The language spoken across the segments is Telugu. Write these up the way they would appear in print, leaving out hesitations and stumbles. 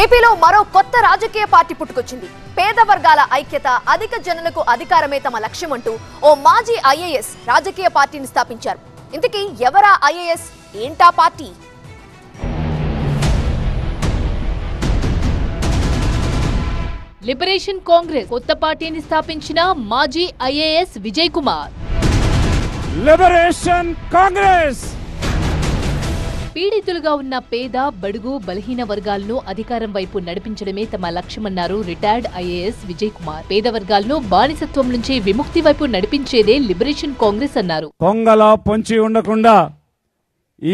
ఏపీలో మరో కొత్త రాజకీయ పార్టీ పుట్టుకొచ్చింది. పేద వర్గాల ఐక్యత, అధిక జనులకు అధికారమే తమ లక్ష్యమంటూ ఓ మాజీ ఐఏఎస్ రాజకీయ పార్టీని స్థాపించారు. ఇంతకీ ఎవరా ఐఏఎస్, ఏంటా పార్టీ? లిబరేషన్ కాంగ్రెస్ కొత్త పార్టీని స్థాపించిన మాజీ ఐఏఎస్ విజయ్ కుమార్. లిబరేషన్ కాంగ్రెస్ పీడితులుగా ఉన్న పేద, బడుగు, బలహీన వర్గాలను అధికారం వైపు నడిపించడమే తమ లక్ష్యమన్నారు రిటైర్డ్ ఐఏఎస్ విజయ్ కుమార్. పేద వర్గాలను బానిసత్వం నుంచి విముక్తి వైపు నడిపించేదే లిబరేషన్ కాంగ్రెస్ అన్నారు. పొంగలా పొంచి ఉండకుండా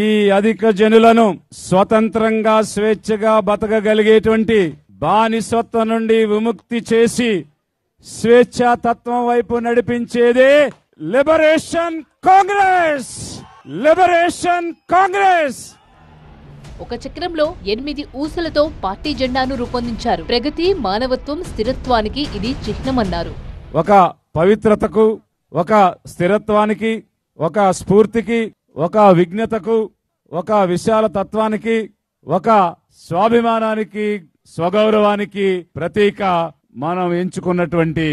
ఈ అధిక జనులను స్వతంత్రంగా స్వేచ్ఛగా బతకగలిగేటువంటి బానిసత్వం నుండి విముక్తి చేసి స్వేచ్ఛా తత్వం వైపు నడిపించేదే లిబరేషన్ కాంగ్రెస్. లిబరేషన్ కాంగ్రెస్ ఒక చక్రంలో 8 ఊసలతో పార్టీ జెండాను రూపొందించారు. ప్రగతి, మానవత్వం, స్థిరత్వానికి ఇది చిహ్నమన్నారు. ఒక పవిత్రతకు, ఒక స్థిరత్వానికి, ఒక స్ఫూర్తికి, ఒక విజ్ఞతకు, ఒక విశాల తత్వానికి, ఒక స్వాభిమానానికి, స్వగౌరవానికి ప్రతీక మనం ఎంచుకున్నటువంటి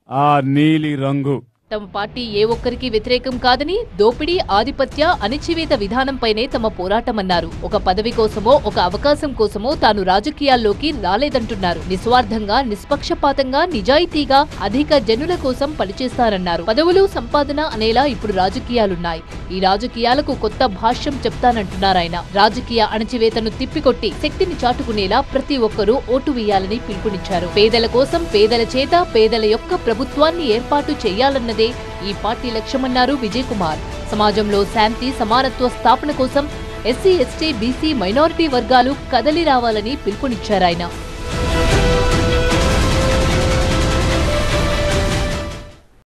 ఆ నీలి రంగు. తమ పార్టీ ఏ ఒక్కరికి వ్యతిరేకం కాదని, దోపిడీ, ఆధిపత్య, అణచివేత విధానంపైనే తమ పోరాటమన్నారు. ఒక పదవి కోసమో, ఒక అవకాశం కోసమో తాను రాజకీయాల్లోకి రాలేదంటున్నారు. నిస్వార్థంగా, నిష్పక్షపాతంగా, నిజాయితీగా అధిక జనుల కోసం పనిచేస్తారన్నారు. పదవులు, సంపాదన అనేలా ఇప్పుడు రాజకీయాలున్నాయి. ఈ రాజకీయాలకు కొత్త భాష్యం చెప్తానంటున్నారాయన. రాజకీయ అణచివేతను తిప్పికొట్టి శక్తిని చాటుకునేలా ప్రతి ఒక్కరూ ఓటు వేయాలని పిలుపునిచ్చారు. పేదల కోసం, పేదల చేత, పేదల యొక్క ప్రభుత్వాన్ని ఏర్పాటు చేయాలన్న ఈ పార్టీ లక్ష్యమన్నారు విజయ్ కుమార్. సమాజంలో శాంతి, సమానత్వ స్థాపన కోసం ఎస్సీ, ఎస్టీ, బీసీ, మైనారిటీ వర్గాలు కదలి రావాలని పిలుపునిచ్చారాయన.